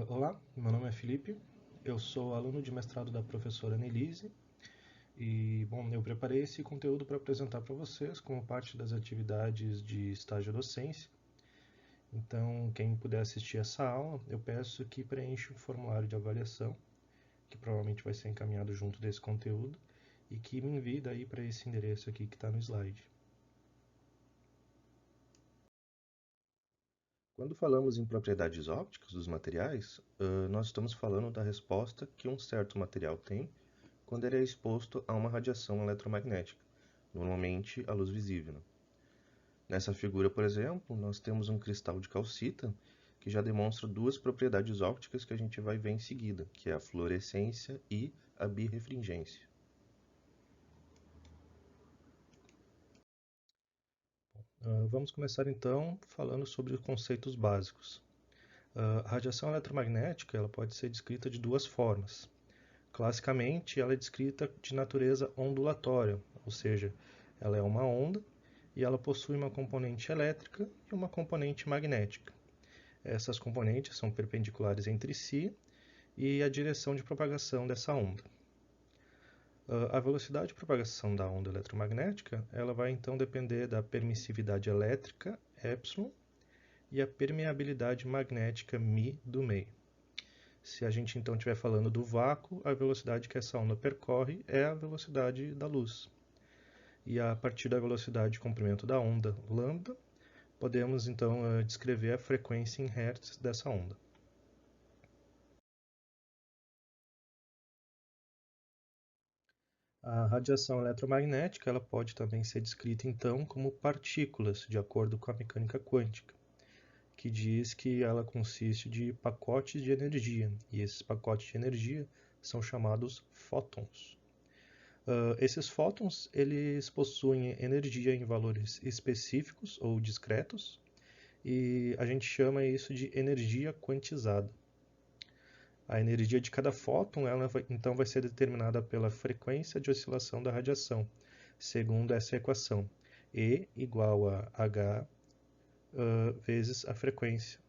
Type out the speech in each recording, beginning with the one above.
Olá, meu nome é Felipe, eu sou aluno de mestrado da professora Nelise e, bom, eu preparei esse conteúdo para apresentar para vocês como parte das atividades de estágio docência. Então, quem puder assistir essa aula, eu peço que preencha um formulário de avaliação, que provavelmente vai ser encaminhado junto desse conteúdo, e que me envie daí para esse endereço aqui que está no slide. Quando falamos em propriedades ópticas dos materiais, nós estamos falando da resposta que um certo material tem quando ele é exposto a uma radiação eletromagnética, normalmente a luz visível. Nessa figura, por exemplo, nós temos um cristal de calcita que já demonstra duas propriedades ópticas que a gente vai ver em seguida, que é a fluorescência e a birrefringência. Vamos começar então falando sobre os conceitos básicos. A radiação eletromagnética ela pode ser descrita de duas formas. Classicamente, ela é descrita de natureza ondulatória, ou seja, ela é uma onda e ela possui uma componente elétrica e uma componente magnética. Essas componentes são perpendiculares entre si e a direção de propagação dessa onda. A velocidade de propagação da onda eletromagnética ela vai então depender da permissividade elétrica, epsilon, e a permeabilidade magnética, μ, do meio. Se a gente então estiver falando do vácuo, a velocidade que essa onda percorre é a velocidade da luz. E a partir da velocidade de comprimento da onda, lambda, podemos então descrever a frequência em hertz dessa onda. A radiação eletromagnética ela pode também ser descrita então como partículas, de acordo com a mecânica quântica, que diz que ela consiste de pacotes de energia, e esses pacotes de energia são chamados fótons. Esses fótons eles possuem energia em valores específicos ou discretos, e a gente chama isso de energia quantizada. A energia de cada fóton então vai ser determinada pela frequência de oscilação da radiação, segundo essa equação, E igual a H vezes a frequência,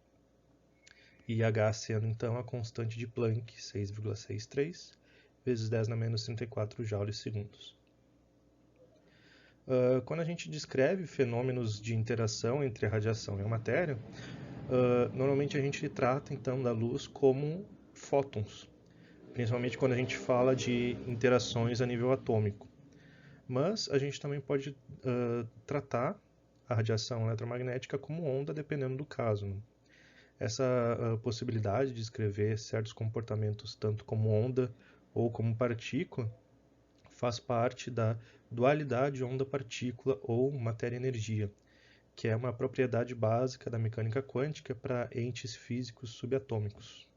e H sendo então a constante de Planck, 6,63, vezes 10 na menos 34 joules segundos. Quando a gente descreve fenômenos de interação entre a radiação e a matéria, normalmente a gente trata então da luz como fótons, principalmente quando a gente fala de interações a nível atômico. Mas a gente também pode tratar a radiação eletromagnética como onda, dependendo do caso. Né? Essa possibilidade de descrever certos comportamentos tanto como onda ou como partícula faz parte da dualidade onda-partícula ou matéria-energia, que é uma propriedade básica da mecânica quântica para entes físicos subatômicos.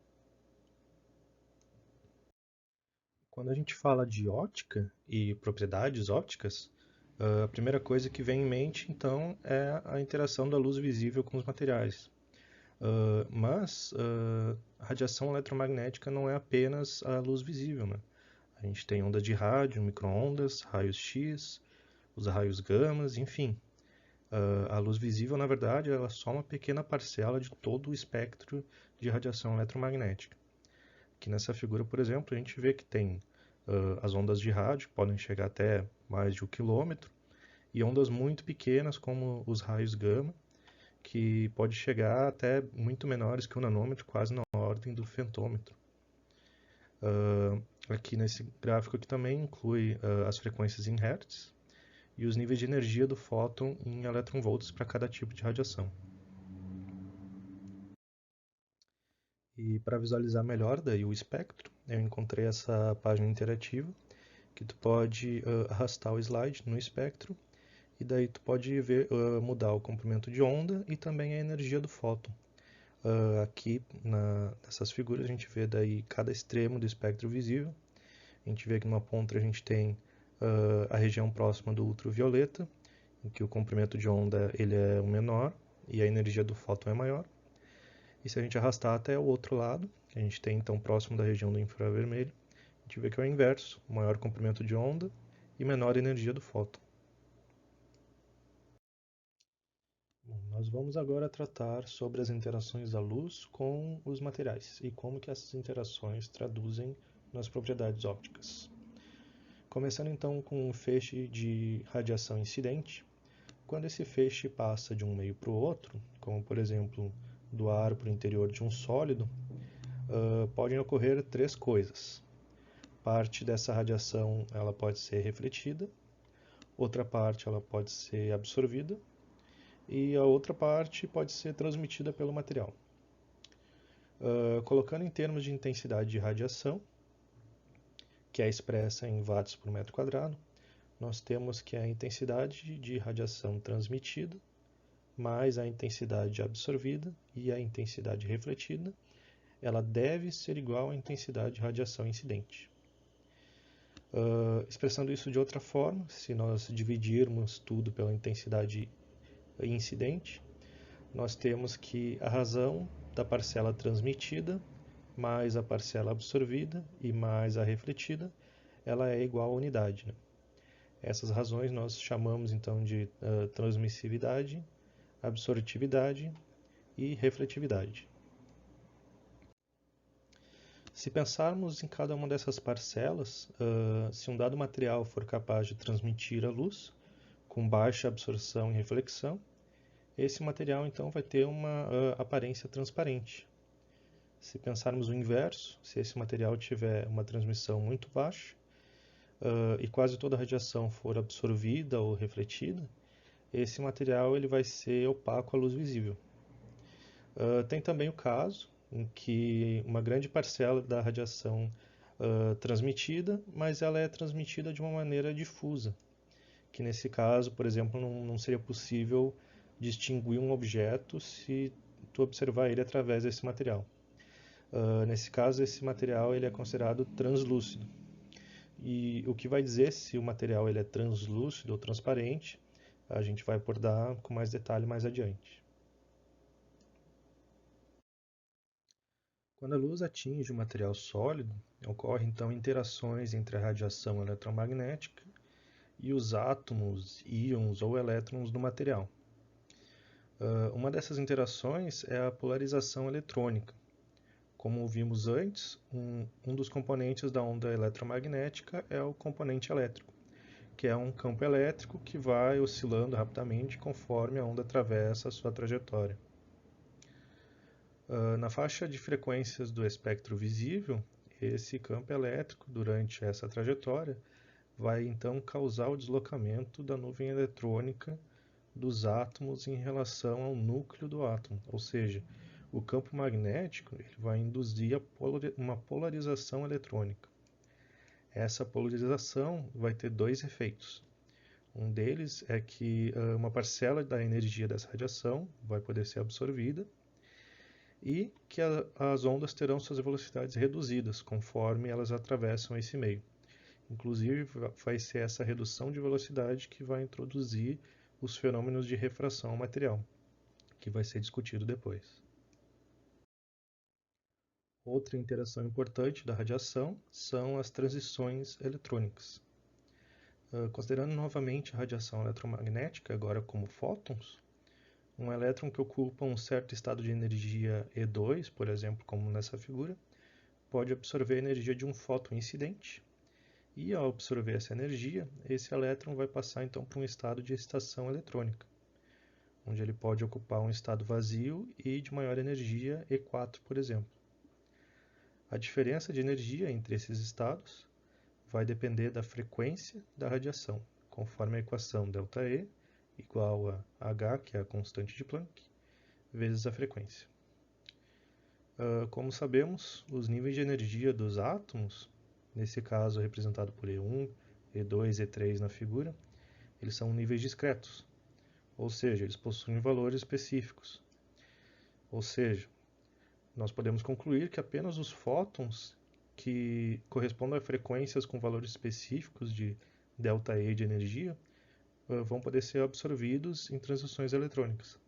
Quando a gente fala de óptica e propriedades ópticas, a primeira coisa que vem em mente, então, é a interação da luz visível com os materiais. Mas a radiação eletromagnética não é apenas a luz visível, né? A gente tem ondas de rádio, micro-ondas, raios X, os raios gamas, enfim. A luz visível, na verdade, ela é só uma pequena parcela de todo o espectro de radiação eletromagnética. Aqui nessa figura, por exemplo, a gente vê que tem as ondas de rádio, que podem chegar até mais de 1 quilômetro, e ondas muito pequenas, como os raios gama, que pode chegar até muito menores que o nanômetro, quase na ordem do femtômetro. Aqui nesse gráfico aqui também inclui as frequências em hertz e os níveis de energia do fóton em eletronvolts para cada tipo de radiação. E para visualizar melhor daí o espectro, eu encontrei essa página interativa que tu pode arrastar o slide no espectro e daí tu pode ver, mudar o comprimento de onda e também a energia do fóton. Aqui nessas figuras a gente vê daí cada extremo do espectro visível. A gente vê que numa ponta a gente tem a região próxima do ultravioleta, em que o comprimento de onda ele é o menor e a energia do fóton é maior. E se a gente arrastar até o outro lado, que a gente tem então próximo da região do infravermelho, a gente vê que é o inverso, maior comprimento de onda e menor energia do fóton. Bom, nós vamos agora tratar sobre as interações da luz com os materiais e como que essas interações traduzem nas propriedades ópticas. Começando então com um feixe de radiação incidente. Quando esse feixe passa de um meio para o outro, como por exemplo do ar para o interior de um sólido, podem ocorrer três coisas. Parte dessa radiação ela pode ser refletida, outra parte ela pode ser absorvida e a outra parte pode ser transmitida pelo material. Colocando em termos de intensidade de radiação, que é expressa em watts por metro quadrado, nós temos que a intensidade de radiação transmitida mais a intensidade absorvida e a intensidade refletida, ela deve ser igual à intensidade de radiação incidente. Expressando isso de outra forma, se nós dividirmos tudo pela intensidade incidente, nós temos que a razão da parcela transmitida mais a parcela absorvida e mais a refletida, ela é igual à unidade, né? Essas razões nós chamamos então de transmissividade, absortividade e refletividade. Se pensarmos em cada uma dessas parcelas, se um dado material for capaz de transmitir a luz com baixa absorção e reflexão, esse material então vai ter uma aparência transparente. Se pensarmos o inverso, se esse material tiver uma transmissão muito baixa e quase toda a radiação for absorvida ou refletida, esse material ele vai ser opaco à luz visível. Tem também o caso em que uma grande parcela da radiação transmitida, mas ela é transmitida de uma maneira difusa, que nesse caso, por exemplo, não seria possível distinguir um objeto se tu observar ele através desse material. Nesse caso, esse material ele é considerado translúcido. E o que vai dizer se o material ele é translúcido ou transparente, a gente vai abordar com mais detalhe mais adiante. Quando a luz atinge um material sólido, ocorrem então interações entre a radiação eletromagnética e os átomos, íons ou elétrons do material. Uma dessas interações é a polarização eletrônica. Como vimos antes, um dos componentes da onda eletromagnética é o componente elétrico, que é um campo elétrico que vai oscilando rapidamente conforme a onda atravessa a sua trajetória. Na faixa de frequências do espectro visível, esse campo elétrico, durante essa trajetória, vai então causar o deslocamento da nuvem eletrônica dos átomos em relação ao núcleo do átomo, ou seja, o campo magnético ele vai induzir uma polarização eletrônica. Essa polarização vai ter dois efeitos. Um deles é que uma parcela da energia dessa radiação vai poder ser absorvida e que as ondas terão suas velocidades reduzidas conforme elas atravessam esse meio. Inclusive, vai ser essa redução de velocidade que vai introduzir os fenômenos de refração ao material, que vai ser discutido depois. Outra interação importante da radiação são as transições eletrônicas. Considerando novamente a radiação eletromagnética, agora como fótons, um elétron que ocupa um certo estado de energia E2, por exemplo, como nessa figura, pode absorver a energia de um fóton incidente, e ao absorver essa energia, esse elétron vai passar então para um estado de excitação eletrônica, onde ele pode ocupar um estado vazio e de maior energia, E4, por exemplo. A diferença de energia entre esses estados vai depender da frequência da radiação, conforme a equação ΔE igual a H, que é a constante de Planck, vezes a frequência. Como sabemos, os níveis de energia dos átomos, nesse caso representado por E1, E2, E3 na figura, eles são níveis discretos, ou seja, eles possuem valores específicos. Ou seja, nós podemos concluir que apenas os fótons que correspondem a frequências com valores específicos de ΔE de energia vão poder ser absorvidos em transições eletrônicas.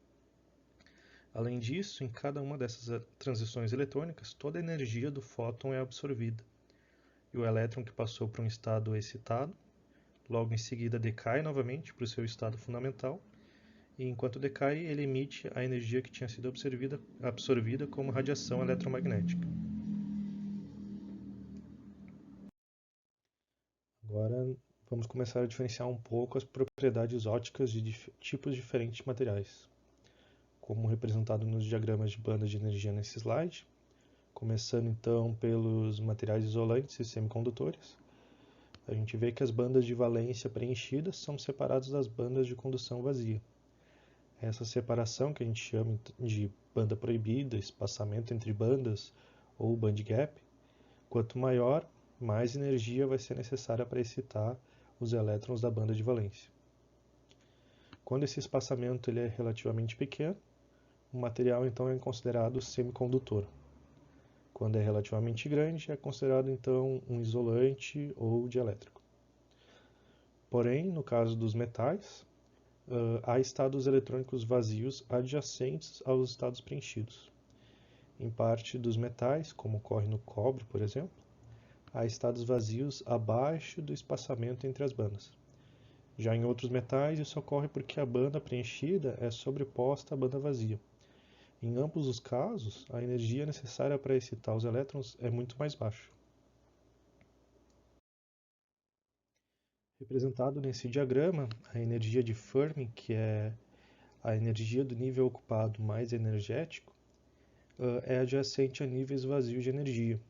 Além disso, em cada uma dessas transições eletrônicas, toda a energia do fóton é absorvida. E o elétron que passou para um estado excitado, logo em seguida decai novamente para o seu estado fundamental, e enquanto decai, ele emite a energia que tinha sido absorvida como radiação eletromagnética. Agora vamos começar a diferenciar um pouco as propriedades ópticas de tipos diferentes de materiais, como representado nos diagramas de bandas de energia nesse slide, começando então pelos materiais isolantes e semicondutores. A gente vê que as bandas de valência preenchidas são separadas das bandas de condução vazia. Essa separação, que a gente chama de banda proibida, espaçamento entre bandas ou band gap, quanto maior, mais energia vai ser necessária para excitar os elétrons da banda de valência. Quando esse espaçamento ele é relativamente pequeno, o material então é considerado semicondutor. Quando é relativamente grande, é considerado então um isolante ou dielétrico. Porém, no caso dos metais, há estados eletrônicos vazios adjacentes aos estados preenchidos. Em parte dos metais, como ocorre no cobre, por exemplo, há estados vazios abaixo do espaçamento entre as bandas. Já em outros metais, isso ocorre porque a banda preenchida é sobreposta à banda vazia. Em ambos os casos, a energia necessária para excitar os elétrons é muito mais baixa. Representado nesse diagrama, a energia de Fermi, que é a energia do nível ocupado mais energético, é adjacente a níveis vazios de energia.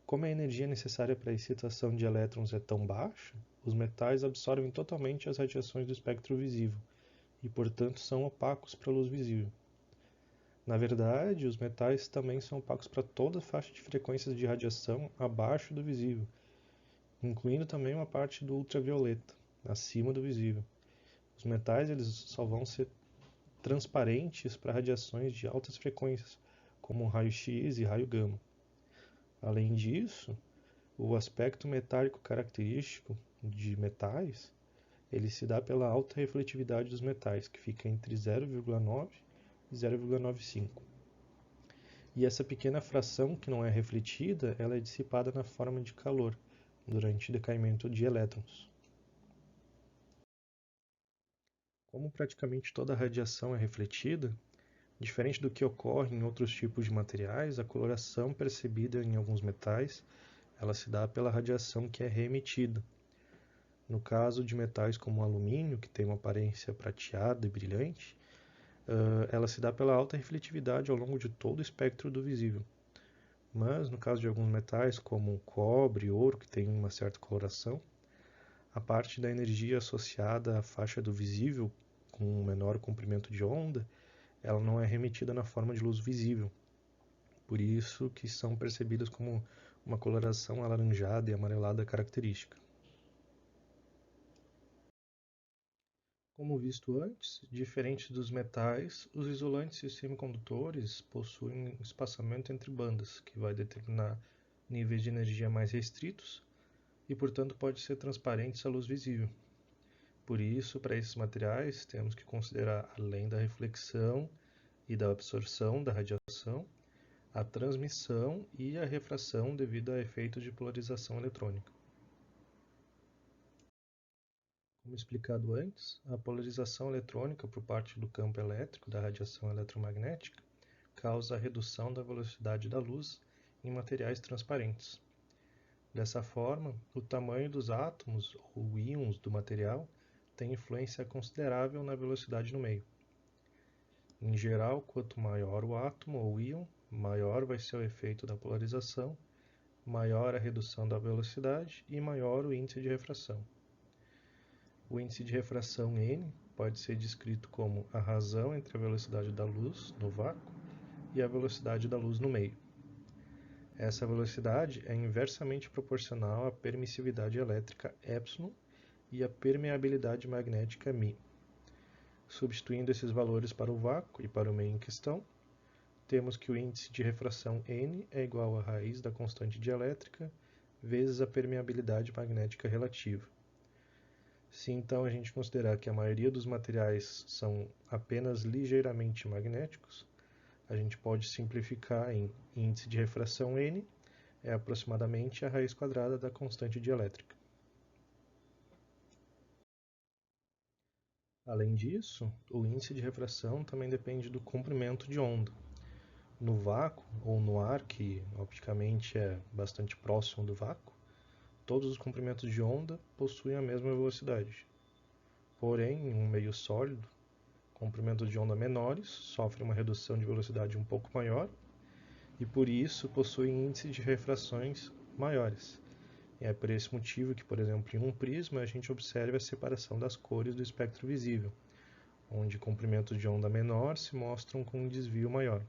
Como a energia necessária para a excitação de elétrons é tão baixa, os metais absorvem totalmente as radiações do espectro visível e, portanto, são opacos para a luz visível. Na verdade, os metais também são opacos para toda a faixa de frequências de radiação abaixo do visível, incluindo também uma parte do ultravioleta, acima do visível. Os metais eles só vão ser transparentes para radiações de altas frequências, como raio-x e raio gama. Além disso, o aspecto metálico característico de metais ele se dá pela alta refletividade dos metais, que fica entre 0,9 e 0,95. E essa pequena fração que não é refletida, ela é dissipada na forma de calor, durante o decaimento de elétrons. Como praticamente toda a radiação é refletida, diferente do que ocorre em outros tipos de materiais, a coloração percebida em alguns metais, ela se dá pela radiação que é reemitida. No caso de metais como o alumínio, que tem uma aparência prateada e brilhante, ela se dá pela alta refletividade ao longo de todo o espectro do visível. Mas no caso de alguns metais, como o cobre e ouro, que tem uma certa coloração, a parte da energia associada à faixa do visível, com um menor comprimento de onda, ela não é remetida na forma de luz visível. Por isso que são percebidas como uma coloração alaranjada e amarelada característica. Como visto antes, diferente dos metais, os isolantes e os semicondutores possuem um espaçamento entre bandas, que vai determinar níveis de energia mais restritos e, portanto, pode ser transparentes à luz visível. Por isso, para esses materiais, temos que considerar, além da reflexão e da absorção da radiação, a transmissão e a refração devido a efeitos de polarização eletrônica. Como explicado antes, a polarização eletrônica por parte do campo elétrico da radiação eletromagnética causa a redução da velocidade da luz em materiais transparentes. Dessa forma, o tamanho dos átomos ou íons do material tem influência considerável na velocidade no meio. Em geral, quanto maior o átomo ou íon, maior vai ser o efeito da polarização, maior a redução da velocidade e maior o índice de refração. O índice de refração N pode ser descrito como a razão entre a velocidade da luz no vácuo e a velocidade da luz no meio. Essa velocidade é inversamente proporcional à permissividade elétrica ε e à permeabilidade magnética μ. Substituindo esses valores para o vácuo e para o meio em questão, temos que o índice de refração N é igual à raiz da constante dielétrica vezes a permeabilidade magnética relativa. Se então a gente considerar que a maioria dos materiais são apenas ligeiramente magnéticos, a gente pode simplificar em índice de refração N é aproximadamente a raiz quadrada da constante dielétrica. Além disso, o índice de refração também depende do comprimento de onda. No vácuo ou no ar, que opticamente é bastante próximo do vácuo, todos os comprimentos de onda possuem a mesma velocidade. Porém, em um meio sólido, comprimentos de onda menores sofrem uma redução de velocidade um pouco maior e por isso possuem índices de refrações maiores. E é por esse motivo que, por exemplo, em um prisma a gente observa a separação das cores do espectro visível, onde comprimentos de onda menor se mostram com um desvio maior.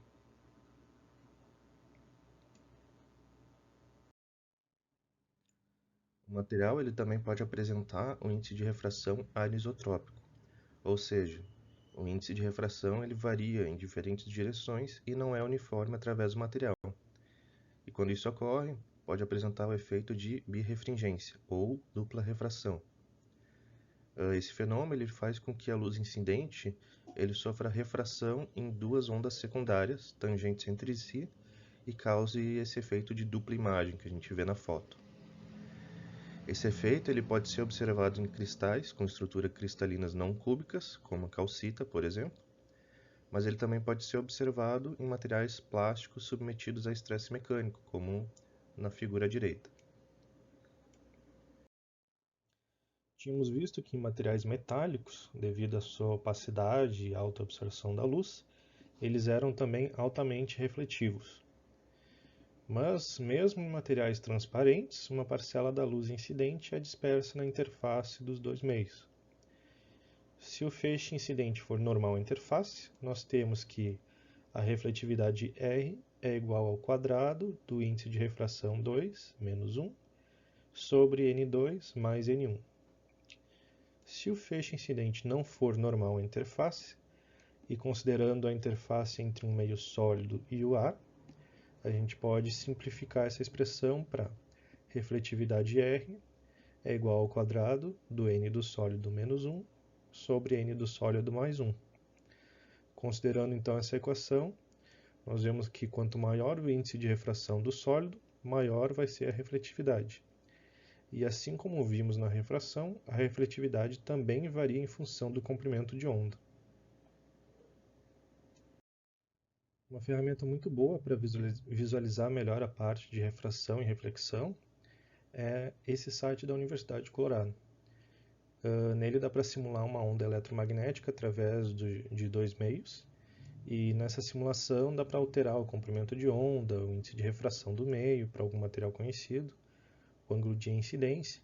O material ele também pode apresentar um índice de refração anisotrópico, ou seja, o índice de refração ele varia em diferentes direções e não é uniforme através do material. E quando isso ocorre, pode apresentar o efeito de birrefringência ou dupla refração. Esse fenômeno ele faz com que a luz incidente ele sofra refração em duas ondas secundárias, tangentes entre si, e cause esse efeito de dupla imagem que a gente vê na foto. Esse efeito ele pode ser observado em cristais com estruturas cristalinas não cúbicas, como a calcita, por exemplo, mas ele também pode ser observado em materiais plásticos submetidos a estresse mecânico, como na figura à direita. Tínhamos visto que em materiais metálicos, devido à sua opacidade e alta absorção da luz, eles eram também altamente refletivos. Mas, mesmo em materiais transparentes, uma parcela da luz incidente é dispersa na interface dos dois meios. Se o feixe incidente for normal à interface, nós temos que a refletividade R é igual ao quadrado do índice de refração 2 menos 1 sobre N2 mais N1. Se o feixe incidente não for normal à interface, e considerando a interface entre um meio sólido e o ar, a gente pode simplificar essa expressão para refletividade R é igual ao quadrado do N do sólido menos 1 sobre N do sólido mais 1. Considerando então essa equação, nós vemos que quanto maior o índice de refração do sólido, maior vai ser a refletividade. E assim como vimos na refração, a refletividade também varia em função do comprimento de onda. Uma ferramenta muito boa para visualizar melhor a parte de refração e reflexão é esse site da Universidade de Colorado. Nele dá para simular uma onda eletromagnética através de dois meios, e nessa simulação dá para alterar o comprimento de onda, o índice de refração do meio para algum material conhecido, o ângulo de incidência,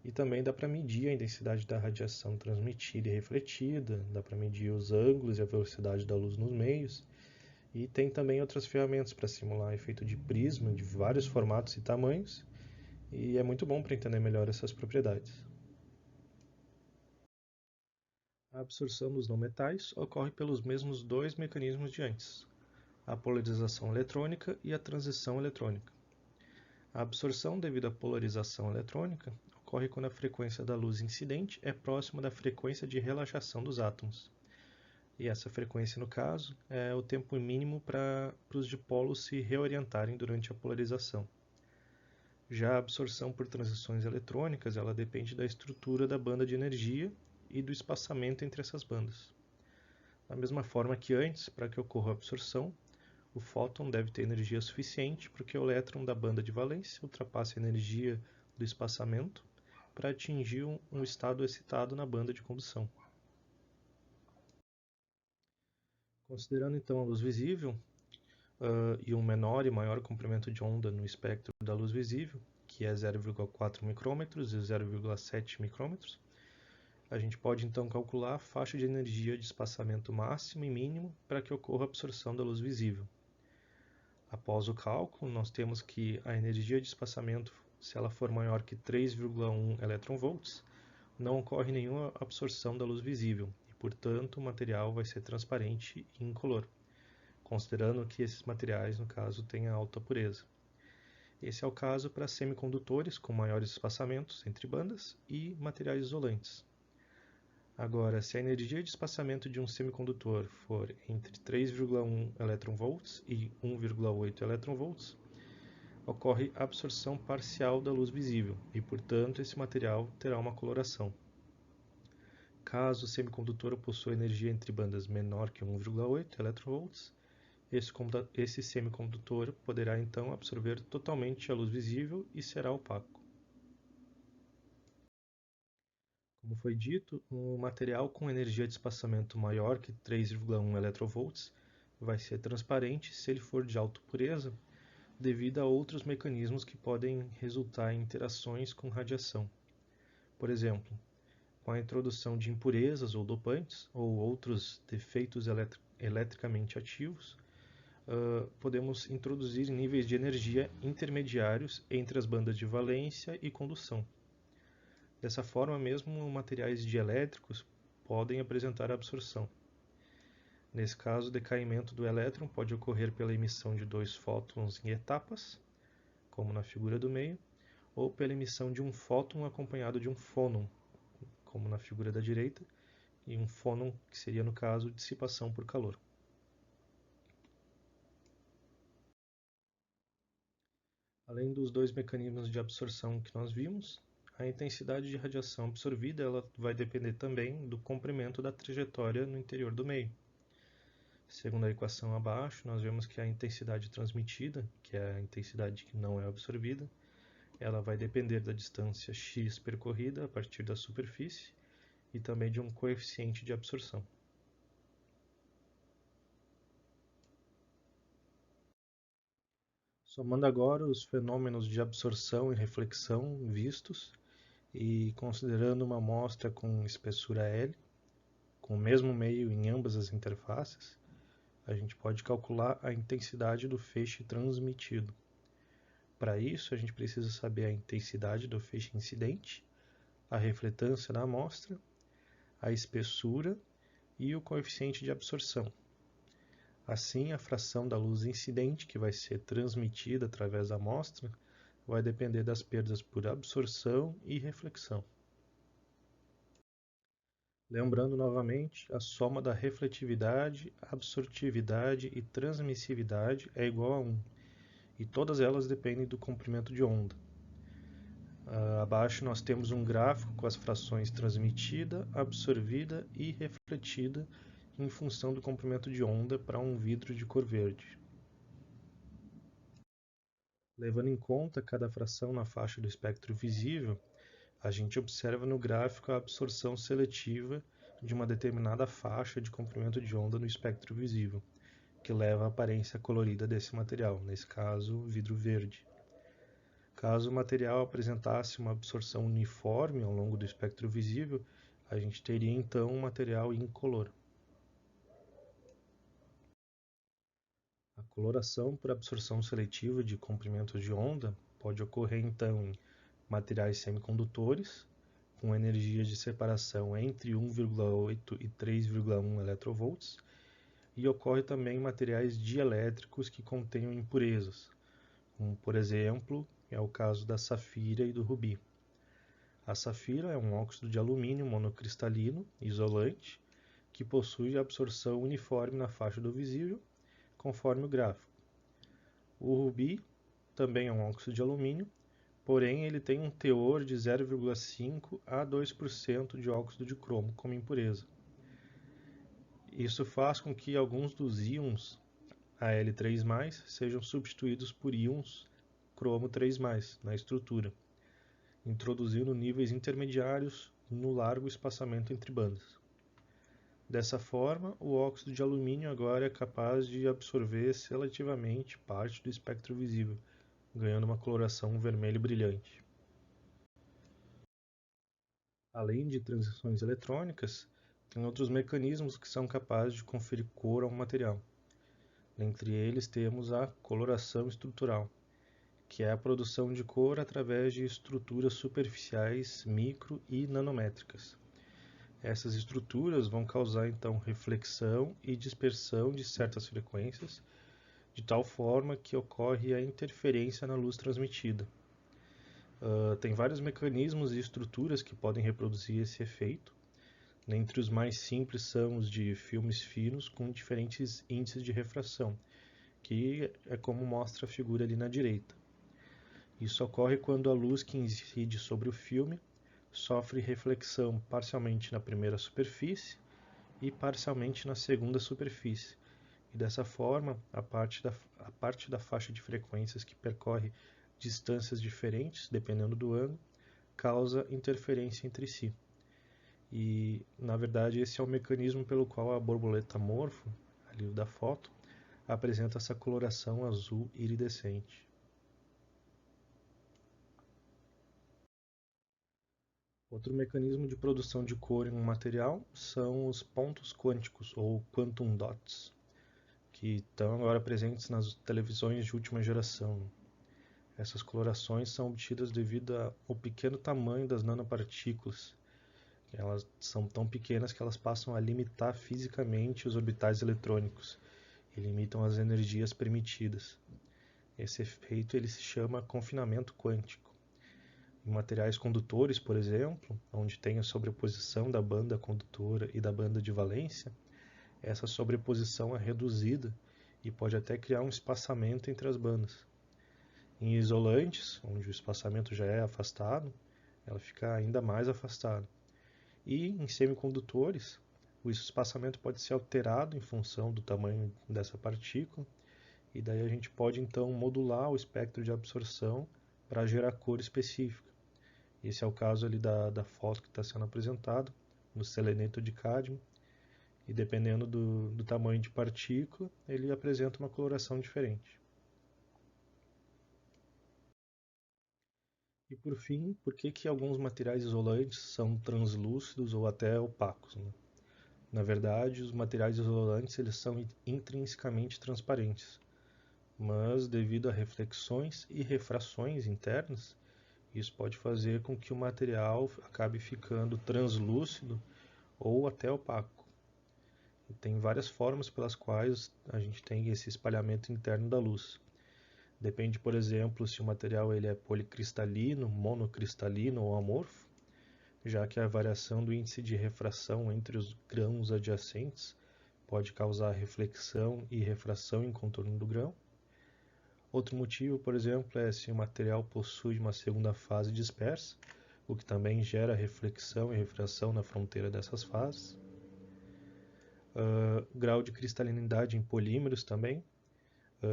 e também dá para medir a intensidade da radiação transmitida e refletida, dá para medir os ângulos e a velocidade da luz nos meios, e tem também outras ferramentas para simular efeito de prisma de vários formatos e tamanhos, e é muito bom para entender melhor essas propriedades. A absorção dos não-metais ocorre pelos mesmos dois mecanismos de antes, a polarização eletrônica e a transição eletrônica. A absorção devido à polarização eletrônica ocorre quando a frequência da luz incidente é próxima da frequência de relaxação dos átomos. E essa frequência, no caso, é o tempo mínimo para os dipolos se reorientarem durante a polarização. Já a absorção por transições eletrônicas, ela depende da estrutura da banda de energia e do espaçamento entre essas bandas. Da mesma forma que antes, para que ocorra a absorção, o fóton deve ter energia suficiente para que o elétron da banda de valência ultrapasse a energia do espaçamento para atingir um estado excitado na banda de condução. Considerando então a luz visível e um menor e maior comprimento de onda no espectro da luz visível, que é 0,4 micrômetros e 0,7 micrômetros, a gente pode então calcular a faixa de energia de espaçamento máximo e mínimo para que ocorra a absorção da luz visível. Após o cálculo, nós temos que a energia de espaçamento, se ela for maior que 3,1 eV, não ocorre nenhuma absorção da luz visível e, portanto, o material vai ser transparente e incolor, considerando que esses materiais, no caso, têm alta pureza. Esse é o caso para semicondutores com maiores espaçamentos entre bandas e materiais isolantes. Agora, se a energia de espaçamento de um semicondutor for entre 3,1 eV e 1,8 eV, ocorre absorção parcial da luz visível e, portanto, esse material terá uma coloração. Caso o semicondutor possua energia entre bandas menor que 1,8 eV, esse semicondutor poderá então absorver totalmente a luz visível e será opaco. Como foi dito, um material com energia de espaçamento maior que 3,1 eV vai ser transparente se ele for de alta pureza, devido a outros mecanismos que podem resultar em interações com radiação. Por exemplo, com a introdução de impurezas ou dopantes ou outros defeitos eletricamente ativos, podemos introduzir níveis de energia intermediários entre as bandas de valência e condução. Dessa forma, mesmo materiais dielétricos podem apresentar absorção. Nesse caso, o decaimento do elétron pode ocorrer pela emissão de dois fótons em etapas, como na figura do meio, ou pela emissão de um fóton acompanhado de um fônon, como na figura da direita, e um fônon, que seria, no caso, dissipação por calor. Além dos dois mecanismos de absorção que nós vimos, a intensidade de radiação absorvida ela vai depender também do comprimento da trajetória no interior do meio. Segundo a equação abaixo, nós vemos que a intensidade transmitida, que é a intensidade que não é absorvida, ela vai depender da distância x percorrida a partir da superfície e também de um coeficiente de absorção. Somando agora os fenômenos de absorção e reflexão vistos e considerando uma amostra com espessura L, com o mesmo meio em ambas as interfaces, a gente pode calcular a intensidade do feixe transmitido. Para isso, a gente precisa saber a intensidade do feixe incidente, a refletância da amostra, a espessura e o coeficiente de absorção. Assim, a fração da luz incidente que vai ser transmitida através da amostra vai depender das perdas por absorção e reflexão. Lembrando novamente, a soma da refletividade, absortividade e transmissividade é igual a 1, e todas elas dependem do comprimento de onda. Abaixo nós temos um gráfico com as frações transmitida, absorvida e refletida em função do comprimento de onda para um vidro de cor verde. Levando em conta cada fração na faixa do espectro visível, a gente observa no gráfico a absorção seletiva de uma determinada faixa de comprimento de onda no espectro visível, que leva à aparência colorida desse material, nesse caso, vidro verde. Caso o material apresentasse uma absorção uniforme ao longo do espectro visível, a gente teria então um material incolor. A coloração por absorção seletiva de comprimentos de onda pode ocorrer então em materiais semicondutores, com energia de separação entre 1,8 e 3,1 eV, e ocorre também em materiais dielétricos que contenham impurezas, como por exemplo é o caso da safira e do rubi. A safira é um óxido de alumínio monocristalino, isolante, que possui absorção uniforme na faixa do visível, conforme o gráfico. O rubi também é um óxido de alumínio, porém ele tem um teor de 0,5 a 2% de óxido de cromo como impureza. Isso faz com que alguns dos íons Al3+, sejam substituídos por íons cromo 3+, na estrutura, introduzindo níveis intermediários no largo espaçamento entre bandas. Dessa forma, o óxido de alumínio agora é capaz de absorver seletivamente parte do espectro visível, ganhando uma coloração vermelho brilhante. Além de transições eletrônicas, tem outros mecanismos que são capazes de conferir cor a um material. Dentre eles temos a coloração estrutural, que é a produção de cor através de estruturas superficiais micro e nanométricas. Essas estruturas vão causar então reflexão e dispersão de certas frequências, de tal forma que ocorre a interferência na luz transmitida. Tem vários mecanismos e estruturas que podem reproduzir esse efeito. Dentre os mais simples são os de filmes finos com diferentes índices de refração, que é como mostra a figura ali na direita. Isso ocorre quando a luz que incide sobre o filme sofre reflexão parcialmente na primeira superfície e parcialmente na segunda superfície. E dessa forma, a parte da faixa de frequências que percorre distâncias diferentes, dependendo do ângulo, causa interferência entre si. E, na verdade, esse é o mecanismo pelo qual a borboleta morfo, ali da foto, apresenta essa coloração azul iridescente. Outro mecanismo de produção de cor em um material são os pontos quânticos, ou quantum dots, que estão agora presentes nas televisões de última geração. Essas colorações são obtidas devido ao pequeno tamanho das nanopartículas. Elas são tão pequenas que elas passam a limitar fisicamente os orbitais eletrônicos e limitam as energias permitidas. Esse efeito ele se chama confinamento quântico. Em materiais condutores, por exemplo, onde tem a sobreposição da banda condutora e da banda de valência, essa sobreposição é reduzida e pode até criar um espaçamento entre as bandas. Em isolantes, onde o espaçamento já é afastado, ela fica ainda mais afastada. E em semicondutores, o espaçamento pode ser alterado em função do tamanho dessa partícula, e daí a gente pode então modular o espectro de absorção para gerar cor específica. Esse é o caso ali da foto que está sendo apresentada, no seleneto de cádmio, e dependendo do tamanho de partícula, ele apresenta uma coloração diferente. E por fim, por que alguns materiais isolantes são translúcidos ou até opacos, né? Na verdade, os materiais isolantes eles são intrinsecamente transparentes, mas devido a reflexões e refrações internas, isso pode fazer com que o material acabe ficando translúcido ou até opaco. E tem várias formas pelas quais a gente tem esse espalhamento interno da luz. Depende, por exemplo, se o material ele é policristalino, monocristalino ou amorfo, já que a variação do índice de refração entre os grãos adjacentes pode causar reflexão e refração em contorno do grão. Outro motivo, por exemplo, é se o material possui uma segunda fase dispersa, o que também gera reflexão e refração na fronteira dessas fases. Grau de cristalinidade em polímeros também,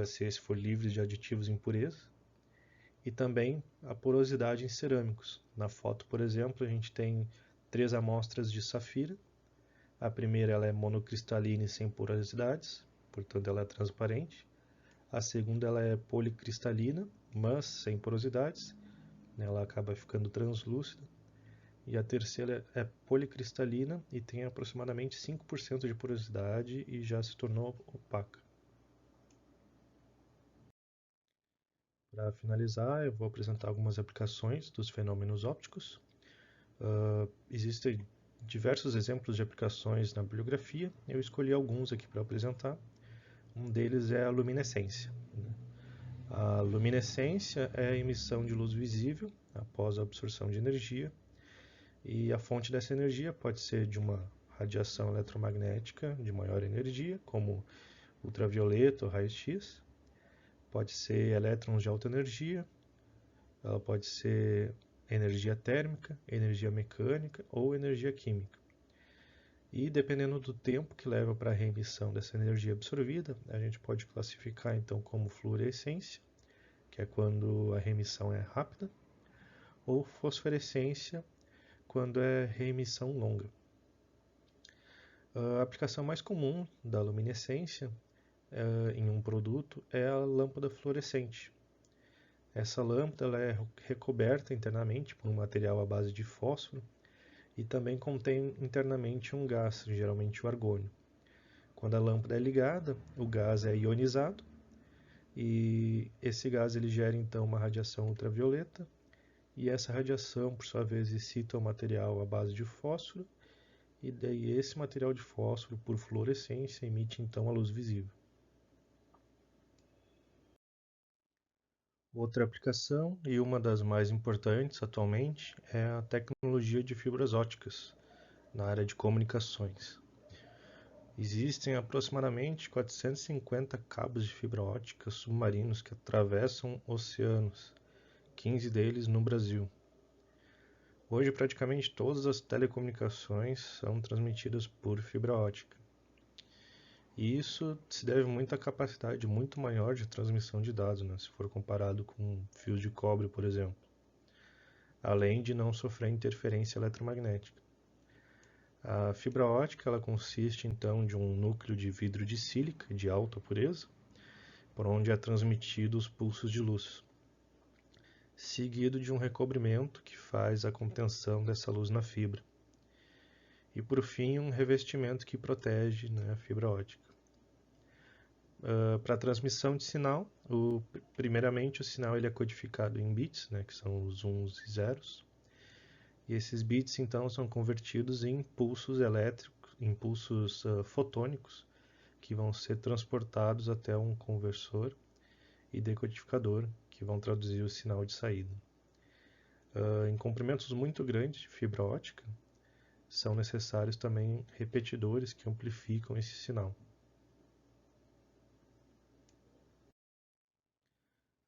se esse for livre de aditivos e impurezas. E também a porosidade em cerâmicos. Na foto, por exemplo, a gente tem 3 amostras de safira. A primeira ela é monocristalina e sem porosidades, portanto ela é transparente. A segunda ela é policristalina, mas sem porosidades, ela acaba ficando translúcida. E a terceira é policristalina e tem aproximadamente 5% de porosidade e já se tornou opaca. Para finalizar, eu vou apresentar algumas aplicações dos fenômenos ópticos. Existem diversos exemplos de aplicações na bibliografia, eu escolhi alguns aqui para apresentar. Um deles é a luminescência. A luminescência é a emissão de luz visível após a absorção de energia, e a fonte dessa energia pode ser de uma radiação eletromagnética de maior energia, como ultravioleta ou raio-x, pode ser elétrons de alta energia, ela pode ser energia térmica, energia mecânica ou energia química. E dependendo do tempo que leva para a reemissão dessa energia absorvida, a gente pode classificar então como fluorescência, que é quando a reemissão é rápida, ou fosforescência, quando é reemissão longa. A aplicação mais comum da luminescência em um produto é a lâmpada fluorescente. Essa lâmpada ela é recoberta internamente por um material à base de fósforo e também contém internamente um gás, geralmente o argônio. Quando a lâmpada é ligada, o gás é ionizado e esse gás ele gera então uma radiação ultravioleta, e essa radiação, por sua vez, excita o material à base de fósforo, e daí esse material de fósforo, por fluorescência, emite então a luz visível. Outra aplicação, e uma das mais importantes atualmente, é a tecnologia de fibras ópticas na área de comunicações. Existem aproximadamente 450 cabos de fibra óptica submarinos que atravessam oceanos, 15 deles no Brasil. Hoje, praticamente todas as telecomunicações são transmitidas por fibra ótica. E isso se deve muito à capacidade muito maior de transmissão de dados, né? Se for comparado com fios de cobre, por exemplo, além de não sofrer interferência eletromagnética. A fibra ótica ela consiste então de um núcleo de vidro de sílica de alta pureza, por onde é transmitido os pulsos de luz, seguido de um recobrimento que faz a contenção dessa luz na fibra. E por fim, um revestimento que protege, né, a fibra ótica. Para a transmissão de sinal, primeiramente o sinal ele é codificado em bits, né, que são os uns e zeros. E esses bits então são convertidos em impulsos elétricos, impulsos fotônicos, que vão ser transportados até um conversor e decodificador, que vão traduzir o sinal de saída. Em comprimentos muito grandes de fibra ótica, são necessários também repetidores que amplificam esse sinal.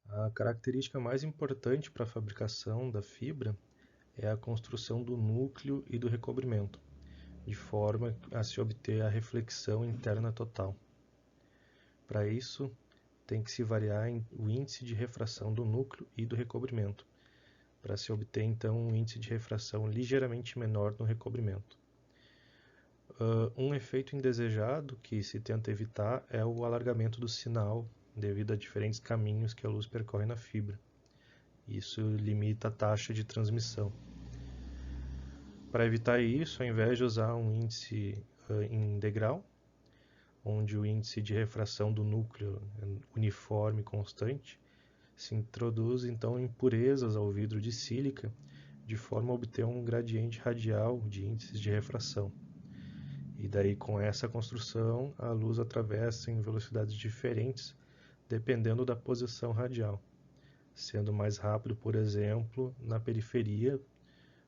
A característica mais importante para a fabricação da fibra é a construção do núcleo e do recobrimento, de forma a se obter a reflexão interna total. Para isso, tem que se variar o índice de refração do núcleo e do recobrimento, para se obter então um índice de refração ligeiramente menor no recobrimento. Um efeito indesejado que se tenta evitar é o alargamento do sinal devido a diferentes caminhos que a luz percorre na fibra. Isso limita a taxa de transmissão. Para evitar isso, ao invés de usar um índice em degrau, onde o índice de refração do núcleo é uniforme e constante, se introduz então impurezas ao vidro de sílica, de forma a obter um gradiente radial de índices de refração. E daí, com essa construção, a luz atravessa em velocidades diferentes, dependendo da posição radial, sendo mais rápido, por exemplo, na periferia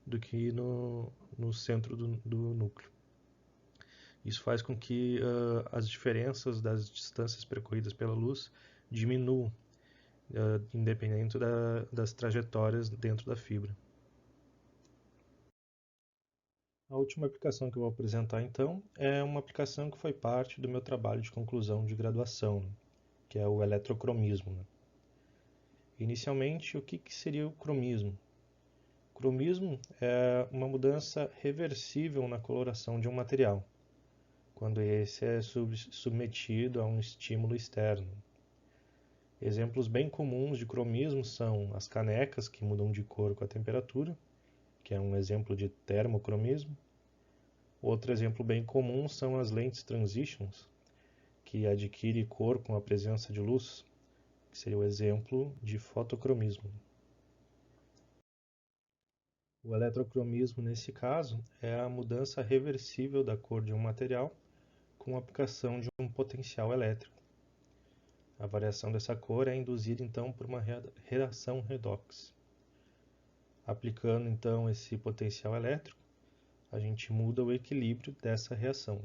do que no centro do núcleo. Isso faz com que as diferenças das distâncias percorridas pela luz diminuam, independente das trajetórias dentro da fibra. A última aplicação que eu vou apresentar então é uma aplicação que foi parte do meu trabalho de conclusão de graduação, que é o eletrocromismo. Inicialmente, o que seria o cromismo? O cromismo é uma mudança reversível na coloração de um material, quando esse é submetido a um estímulo externo. Exemplos bem comuns de cromismo são as canecas, que mudam de cor com a temperatura, que é um exemplo de termocromismo. Outro exemplo bem comum são as lentes transitions, que adquirem cor com a presença de luz, que seria o exemplo de fotocromismo. O eletrocromismo, nesse caso, é a mudança reversível da cor de um material com a aplicação de um potencial elétrico. A variação dessa cor é induzida então por uma reação redox. Aplicando então esse potencial elétrico, a gente muda o equilíbrio dessa reação.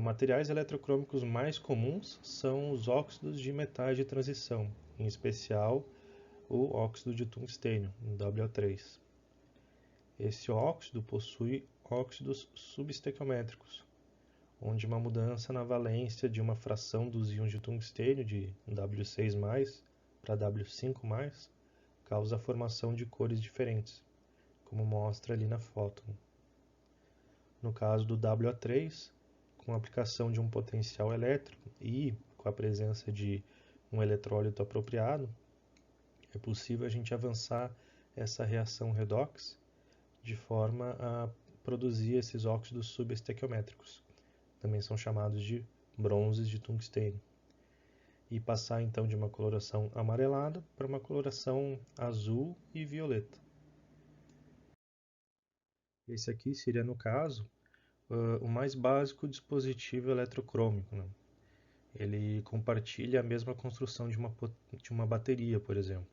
Materiais eletrocrômicos mais comuns são os óxidos de metais de transição, em especial o óxido de tungstênio, WO3. Esse óxido possui óxidos subestequiométricos, onde uma mudança na valência de uma fração dos íons de tungstênio de W6+ para W5+, causa a formação de cores diferentes, como mostra ali na foto. No caso do WO3, com a aplicação de um potencial elétrico e com a presença de um eletrólito apropriado, é possível a gente avançar essa reação redox de forma a produzir esses óxidos subestequiométricos, também são chamados de bronzes de tungstênio, e passar então de uma coloração amarelada para uma coloração azul e violeta. Esse aqui seria, no caso, o mais básico dispositivo eletrocrômico, né? Ele compartilha a mesma construção de uma bateria, por exemplo.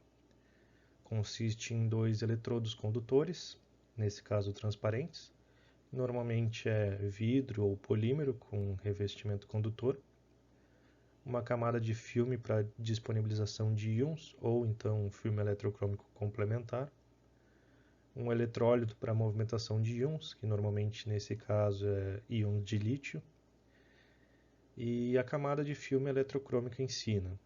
Consiste em dois eletrodos condutores, nesse caso transparentes, normalmente é vidro ou polímero com revestimento condutor, uma camada de filme para disponibilização de íons ou então um filme eletrocrômico complementar, um eletrólito para movimentação de íons, que normalmente nesse caso é íons de lítio, e a camada de filme eletrocrômico em si, né?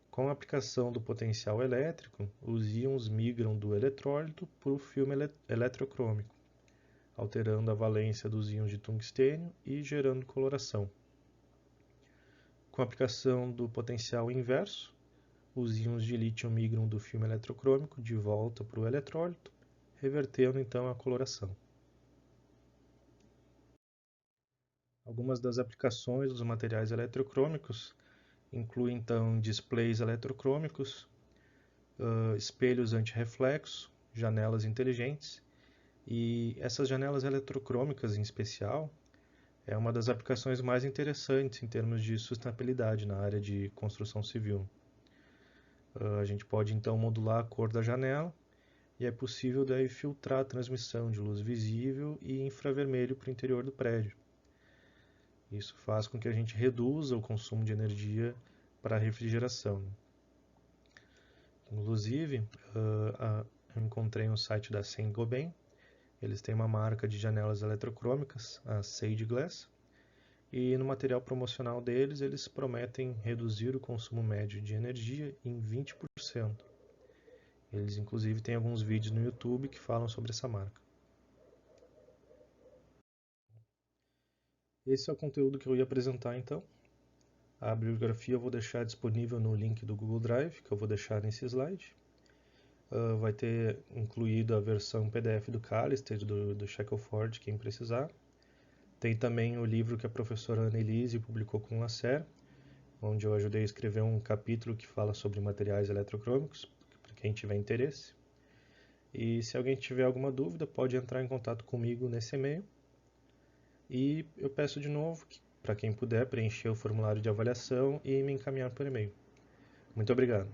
Com a aplicação do potencial elétrico, os íons migram do eletrólito para o filme eletrocrômico, alterando a valência dos íons de tungstênio e gerando coloração. Com a aplicação do potencial inverso, os íons de lítio migram do filme eletrocrômico de volta para o eletrólito, revertendo então a coloração. Algumas das aplicações dos materiais eletrocrômicos incluem então displays eletrocrômicos, espelhos antirreflexo, janelas inteligentes, e essas janelas eletrocrômicas em especial é uma das aplicações mais interessantes em termos de sustentabilidade na área de construção civil. A gente pode então modular a cor da janela e é possível daí filtrar a transmissão de luz visível e infravermelho para o interior do prédio. Isso faz com que a gente reduza o consumo de energia para a refrigeração. Inclusive, eu encontrei um site da Saint-Gobain. Eles têm uma marca de janelas eletrocrômicas, a Sage Glass, e no material promocional deles eles prometem reduzir o consumo médio de energia em 20%. Eles inclusive têm alguns vídeos no YouTube que falam sobre essa marca. Esse é o conteúdo que eu ia apresentar então. A bibliografia eu vou deixar disponível no link do Google Drive, que eu vou deixar nesse slide. Vai ter incluído a versão PDF do Callister, do Shackelford, quem precisar. Tem também o livro que a professora Annelise publicou com o Lasser, onde eu ajudei a escrever um capítulo que fala sobre materiais eletrocrômicos, para quem tiver interesse. E se alguém tiver alguma dúvida, pode entrar em contato comigo nesse e-mail. E eu peço de novo, para quem puder, preencher o formulário de avaliação e me encaminhar por e-mail. Muito obrigado.